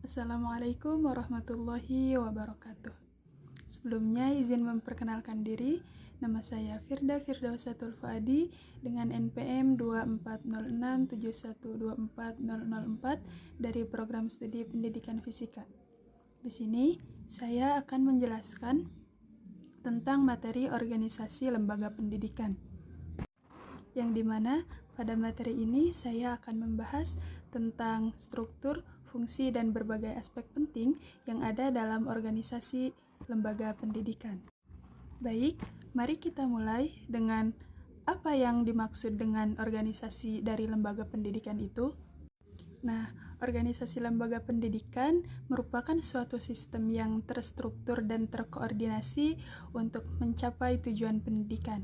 Assalamualaikum warahmatullahi wabarakatuh. Sebelumnya izin memperkenalkan diri, nama saya Firda Firdausatul Fuadi dengan NPM 240671240004 dari Program Studi Pendidikan Fisika. Di sini saya akan menjelaskan tentang materi organisasi lembaga pendidikan, yang dimana pada materi ini saya akan membahas tentang struktur, fungsi, dan berbagai aspek penting yang ada dalam organisasi lembaga pendidikan. Baik, mari kita mulai dengan apa yang dimaksud dengan organisasi dari lembaga pendidikan itu. Nah, organisasi lembaga pendidikan merupakan suatu sistem yang terstruktur dan terkoordinasi untuk mencapai tujuan pendidikan.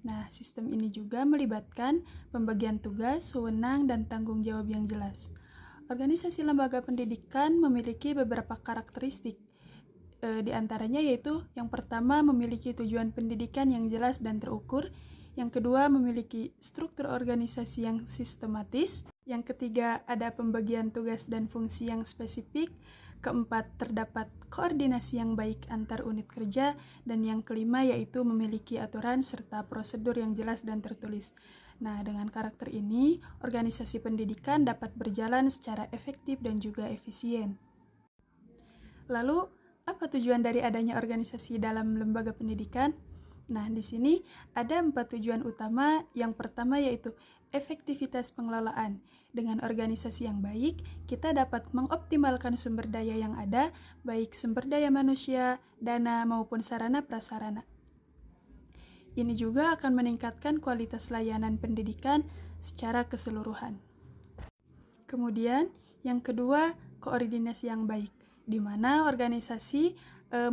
Nah, sistem ini juga melibatkan pembagian tugas, wewenang, dan tanggung jawab yang jelas. Organisasi lembaga pendidikan memiliki beberapa karakteristik, di antaranya yaitu yang pertama memiliki tujuan pendidikan yang jelas dan terukur, yang kedua memiliki struktur organisasi yang sistematis, yang ketiga ada pembagian tugas dan fungsi yang spesifik, keempat terdapat koordinasi yang baik antar unit kerja, dan yang kelima yaitu memiliki aturan serta prosedur yang jelas dan tertulis. Nah, dengan karakter ini, organisasi pendidikan dapat berjalan secara efektif dan juga efisien. Lalu, apa tujuan dari adanya organisasi dalam lembaga pendidikan? Nah, di sini ada 4 tujuan utama. Yang pertama yaitu efektivitas pengelolaan. Dengan organisasi yang baik, kita dapat mengoptimalkan sumber daya yang ada, baik sumber daya manusia, dana, maupun sarana prasarana. Ini juga akan meningkatkan kualitas layanan pendidikan secara keseluruhan. Kemudian, yang kedua, koordinasi yang baik, di mana organisasi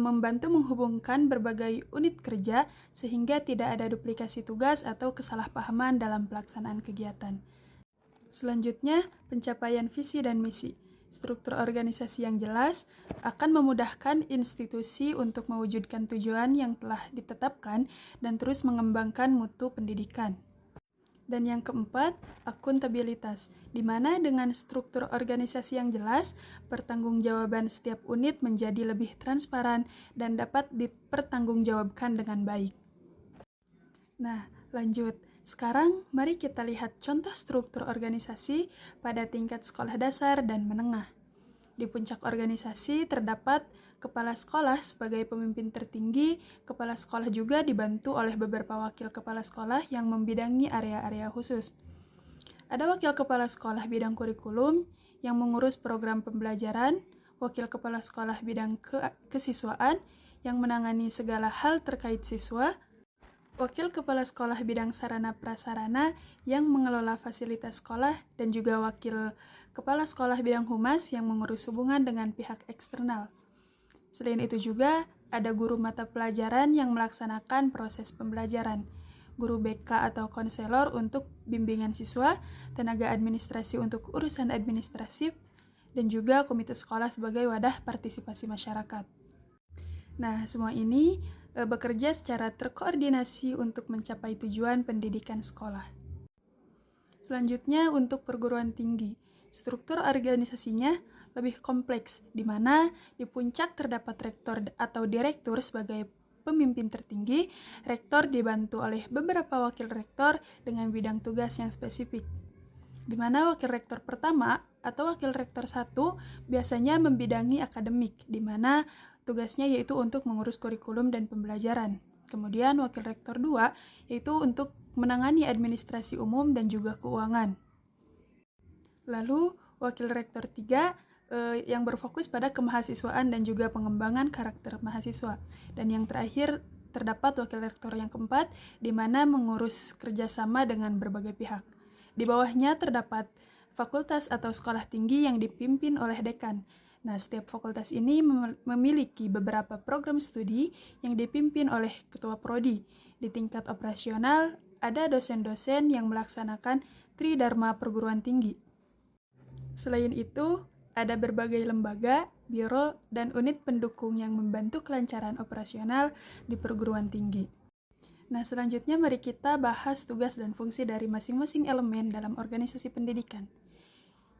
membantu menghubungkan berbagai unit kerja sehingga tidak ada duplikasi tugas atau kesalahpahaman dalam pelaksanaan kegiatan. Selanjutnya, pencapaian visi dan misi. Struktur organisasi yang jelas akan memudahkan institusi untuk mewujudkan tujuan yang telah ditetapkan dan terus mengembangkan mutu pendidikan. Dan yang keempat, akuntabilitas, di mana dengan struktur organisasi yang jelas, pertanggungjawaban setiap unit menjadi lebih transparan dan dapat dipertanggungjawabkan dengan baik. Nah, lanjut. Sekarang, mari kita lihat contoh struktur organisasi pada tingkat sekolah dasar dan menengah. Di puncak organisasi terdapat kepala sekolah sebagai pemimpin tertinggi. Kepala sekolah juga dibantu oleh beberapa wakil kepala sekolah yang membidangi area-area khusus. Ada wakil kepala sekolah bidang kurikulum yang mengurus program pembelajaran, wakil kepala sekolah bidang kesiswaan yang menangani segala hal terkait siswa, wakil kepala sekolah bidang sarana prasarana yang mengelola fasilitas sekolah, dan juga wakil kepala sekolah bidang humas yang mengurus hubungan dengan pihak eksternal. Selain itu juga ada guru mata pelajaran yang melaksanakan proses pembelajaran, guru BK atau konselor untuk bimbingan siswa, tenaga administrasi untuk urusan administratif, dan juga komite sekolah sebagai wadah partisipasi masyarakat. Nah, semua ini bekerja secara terkoordinasi untuk mencapai tujuan pendidikan sekolah. Selanjutnya, untuk perguruan tinggi, struktur organisasinya lebih kompleks, di mana di puncak terdapat rektor atau direktur sebagai pemimpin tertinggi. Rektor dibantu oleh beberapa wakil rektor dengan bidang tugas yang spesifik, di mana wakil rektor pertama atau wakil rektor 1 biasanya membidangi akademik, di mana tugasnya yaitu untuk mengurus kurikulum dan pembelajaran. Kemudian wakil rektor 2 yaitu untuk menangani administrasi umum dan juga keuangan. Lalu wakil rektor 3 yang berfokus pada kemahasiswaan dan juga pengembangan karakter mahasiswa. Dan yang terakhir terdapat wakil rektor yang keempat, di mana mengurus kerjasama dengan berbagai pihak. Di bawahnya terdapat fakultas atau sekolah tinggi yang dipimpin oleh dekan. Nah, setiap fakultas ini memiliki beberapa program studi yang dipimpin oleh ketua prodi. Di tingkat operasional, ada dosen-dosen yang melaksanakan tridharma perguruan tinggi. Selain itu, ada berbagai lembaga, biro, dan unit pendukung yang membantu kelancaran operasional di perguruan tinggi. Nah, selanjutnya mari kita bahas tugas dan fungsi dari masing-masing elemen dalam organisasi pendidikan.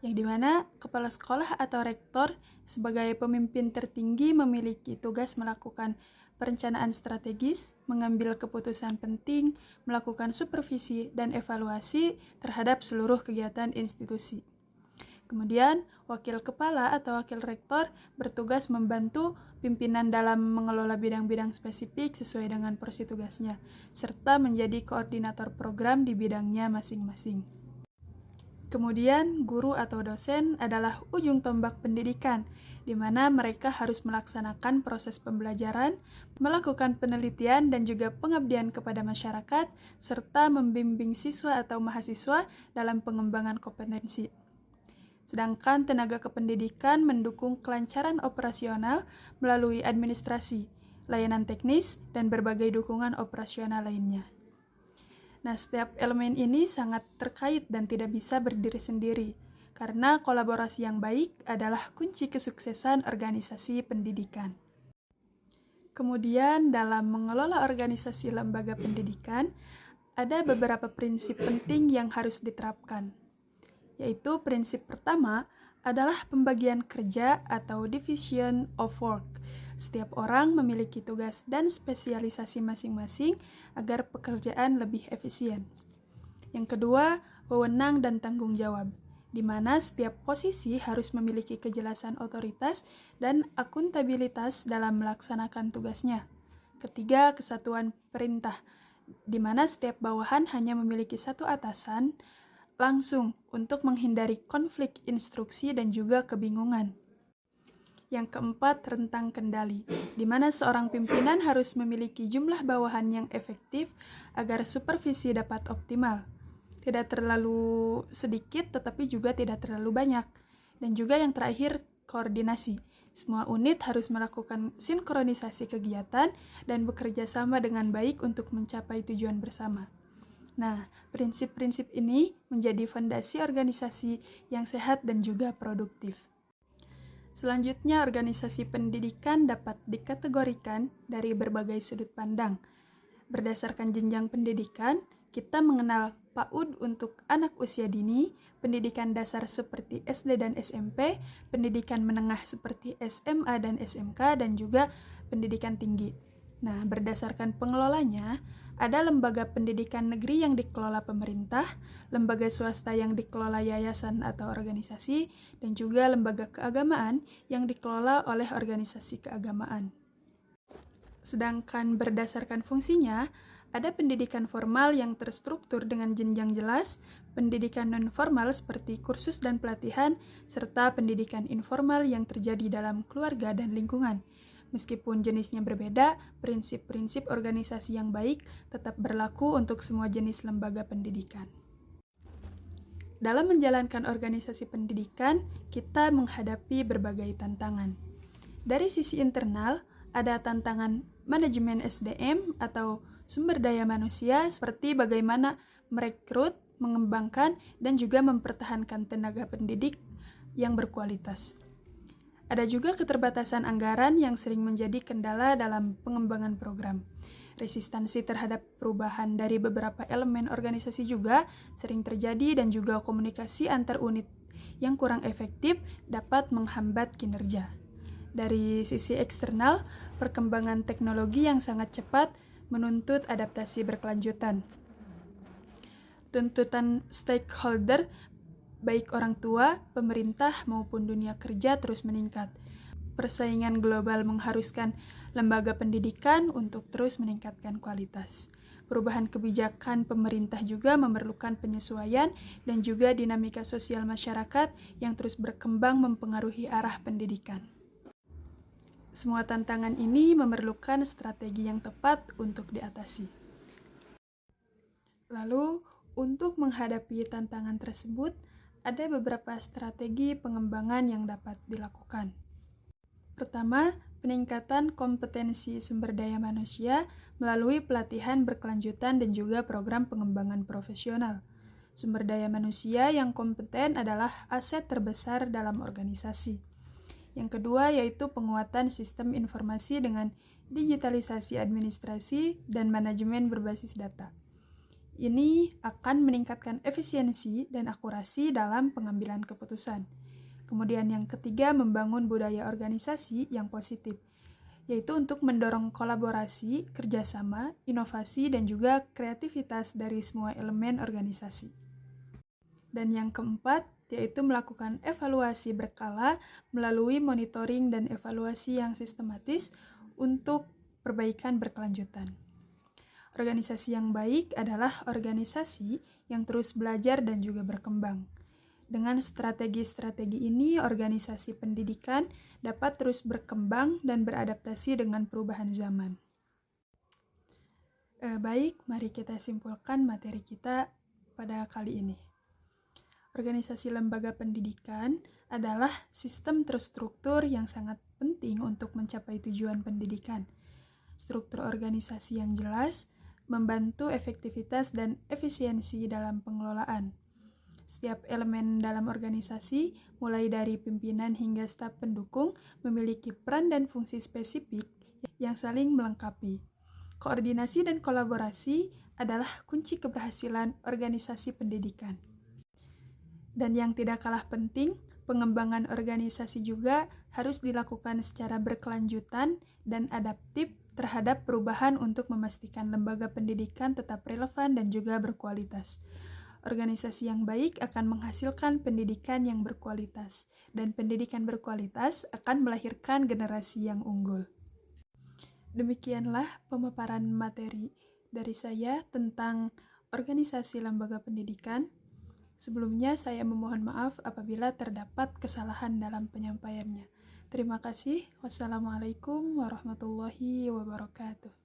yang dimana kepala sekolah atau rektor sebagai pemimpin tertinggi memiliki tugas melakukan perencanaan strategis, mengambil keputusan penting, melakukan supervisi dan evaluasi terhadap seluruh kegiatan institusi. Kemudian, wakil kepala atau wakil rektor bertugas membantu pimpinan dalam mengelola bidang-bidang spesifik sesuai dengan porsi tugasnya, serta menjadi koordinator program di bidangnya masing-masing. Kemudian, guru atau dosen adalah ujung tombak pendidikan, di mana mereka harus melaksanakan proses pembelajaran, melakukan penelitian dan juga pengabdian kepada masyarakat, serta membimbing siswa atau mahasiswa dalam pengembangan kompetensi. Sedangkan tenaga kependidikan mendukung kelancaran operasional melalui administrasi, layanan teknis, dan berbagai dukungan operasional lainnya. Nah, setiap elemen ini sangat terkait dan tidak bisa berdiri sendiri, karena kolaborasi yang baik adalah kunci kesuksesan organisasi pendidikan. Kemudian, dalam mengelola organisasi lembaga pendidikan, ada beberapa prinsip penting yang harus diterapkan, yaitu prinsip pertama adalah pembagian kerja atau division of work. Setiap orang memiliki tugas dan spesialisasi masing-masing agar pekerjaan lebih efisien. Yang kedua, wewenang dan tanggung jawab, di mana setiap posisi harus memiliki kejelasan otoritas dan akuntabilitas dalam melaksanakan tugasnya. Ketiga, kesatuan perintah, di mana setiap bawahan hanya memiliki satu atasan langsung untuk menghindari konflik instruksi dan juga kebingungan. Yang keempat, rentang kendali, di mana seorang pimpinan harus memiliki jumlah bawahan yang efektif agar supervisi dapat optimal. Tidak terlalu sedikit, tetapi juga tidak terlalu banyak. Dan juga yang terakhir, koordinasi. Semua unit harus melakukan sinkronisasi kegiatan dan bekerja sama dengan baik untuk mencapai tujuan bersama. Nah, prinsip-prinsip ini menjadi fondasi organisasi yang sehat dan juga produktif. Selanjutnya, organisasi pendidikan dapat dikategorikan dari berbagai sudut pandang. Berdasarkan jenjang pendidikan, kita mengenal PAUD untuk anak usia dini, pendidikan dasar seperti SD dan SMP, pendidikan menengah seperti SMA dan SMK, dan juga pendidikan tinggi. Nah, berdasarkan pengelolanya, ada lembaga pendidikan negeri yang dikelola pemerintah, lembaga swasta yang dikelola yayasan atau organisasi, dan juga lembaga keagamaan yang dikelola oleh organisasi keagamaan. Sedangkan berdasarkan fungsinya, ada pendidikan formal yang terstruktur dengan jenjang jelas, pendidikan non-formal seperti kursus dan pelatihan, serta pendidikan informal yang terjadi dalam keluarga dan lingkungan. Meskipun jenisnya berbeda, prinsip-prinsip organisasi yang baik tetap berlaku untuk semua jenis lembaga pendidikan. Dalam menjalankan organisasi pendidikan, kita menghadapi berbagai tantangan. Dari sisi internal, ada tantangan manajemen SDM atau sumber daya manusia seperti bagaimana merekrut, mengembangkan, dan juga mempertahankan tenaga pendidik yang berkualitas. Ada juga keterbatasan anggaran yang sering menjadi kendala dalam pengembangan program. Resistensi terhadap perubahan dari beberapa elemen organisasi juga sering terjadi dan juga komunikasi antar unit yang kurang efektif dapat menghambat kinerja. Dari sisi eksternal, perkembangan teknologi yang sangat cepat menuntut adaptasi berkelanjutan. Tuntutan stakeholder baik orang tua, pemerintah, maupun dunia kerja terus meningkat. Persaingan global mengharuskan lembaga pendidikan untuk terus meningkatkan kualitas. Perubahan kebijakan pemerintah juga memerlukan penyesuaian dan juga dinamika sosial masyarakat yang terus berkembang mempengaruhi arah pendidikan. Semua tantangan ini memerlukan strategi yang tepat untuk diatasi. Lalu, untuk menghadapi tantangan tersebut, ada beberapa strategi pengembangan yang dapat dilakukan. Pertama, peningkatan kompetensi sumber daya manusia melalui pelatihan berkelanjutan dan juga program pengembangan profesional. Sumber daya manusia yang kompeten adalah aset terbesar dalam organisasi. Yang kedua yaitu penguatan sistem informasi dengan digitalisasi administrasi dan manajemen berbasis data. Ini akan meningkatkan efisiensi dan akurasi dalam pengambilan keputusan. Kemudian yang ketiga, membangun budaya organisasi yang positif, yaitu untuk mendorong kolaborasi, kerjasama, inovasi, dan juga kreativitas dari semua elemen organisasi. Dan yang keempat, yaitu melakukan evaluasi berkala melalui monitoring dan evaluasi yang sistematis untuk perbaikan berkelanjutan. Organisasi yang baik adalah organisasi yang terus belajar dan juga berkembang. Dengan strategi-strategi ini, organisasi pendidikan dapat terus berkembang dan beradaptasi dengan perubahan zaman. Baik, mari kita simpulkan materi kita pada kali ini. Organisasi lembaga pendidikan adalah sistem terstruktur yang sangat penting untuk mencapai tujuan pendidikan. Struktur organisasi yang jelas membantu efektivitas dan efisiensi dalam pengelolaan. Setiap elemen dalam organisasi, mulai dari pimpinan hingga staf pendukung, memiliki peran dan fungsi spesifik yang saling melengkapi. Koordinasi dan kolaborasi adalah kunci keberhasilan organisasi pendidikan. Dan yang tidak kalah penting, pengembangan organisasi juga harus dilakukan secara berkelanjutan dan adaptif terhadap perubahan untuk memastikan lembaga pendidikan tetap relevan dan juga berkualitas. Organisasi yang baik akan menghasilkan pendidikan yang berkualitas, dan pendidikan berkualitas akan melahirkan generasi yang unggul. Demikianlah pemaparan materi dari saya tentang organisasi lembaga pendidikan. Sebelumnya saya memohon maaf apabila terdapat kesalahan dalam penyampaiannya. Terima kasih. Wassalamualaikum warahmatullahi wabarakatuh.